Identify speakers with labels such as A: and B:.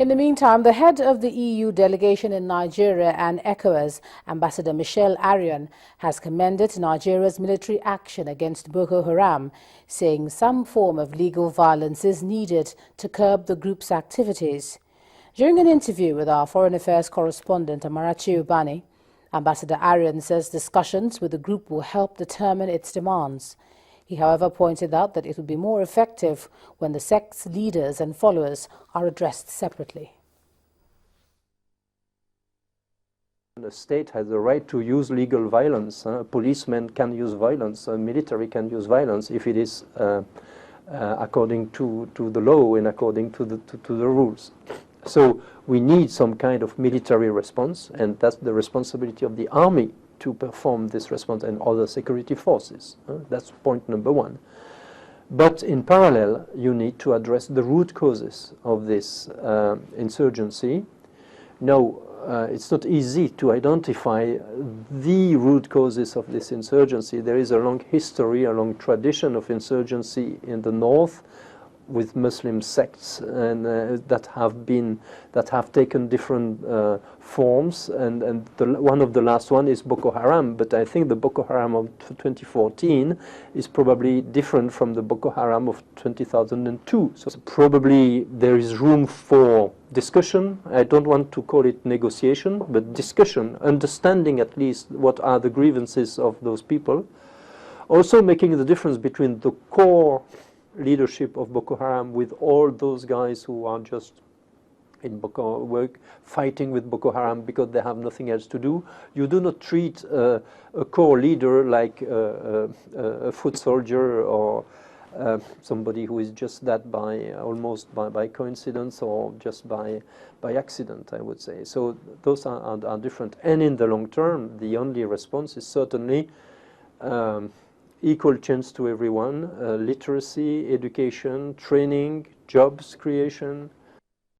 A: In the meantime, the head of the EU delegation in Nigeria and ECOWAS, Ambassador Michel Arrion, has commended Nigeria's military action against Boko Haram, saying some form of legal violence is needed to curb the group's activities. During an interview with our Foreign Affairs correspondent Amarachi Ubani, Ambassador Arrion says discussions with the group will help determine its demands. He, however, pointed out that it would be more effective when the sect's leaders and followers are addressed separately.
B: The state has the right to use legal violence. Policemen can use violence, military can use violence if it is according to the law and according to the rules. So we need some kind of military response, and that's the responsibility of the army to perform this response and other security forces. That's point number one. But in parallel, you need to address the root causes of this insurgency. Now, it's not easy to identify the root causes of this insurgency. There is a long history, a long tradition of insurgency in the north, with Muslim sects and that have taken different forms, and one of the last one is Boko Haram. But I think the Boko Haram of 2014 is probably different from the Boko Haram of 2002. So probably there is room for discussion. I don't want to call it negotiation, but discussion, understanding at least what are the grievances of those people. Also making the difference between the core leadership of Boko Haram with all those guys who are just in Boko work, fighting with Boko Haram because they have nothing else to do. You do not treat a core leader like a foot soldier or somebody who is just that almost by coincidence or just by accident, I would say. So those are different. And in the long term, the only response is certainly equal chance to everyone, literacy, education, training, jobs creation,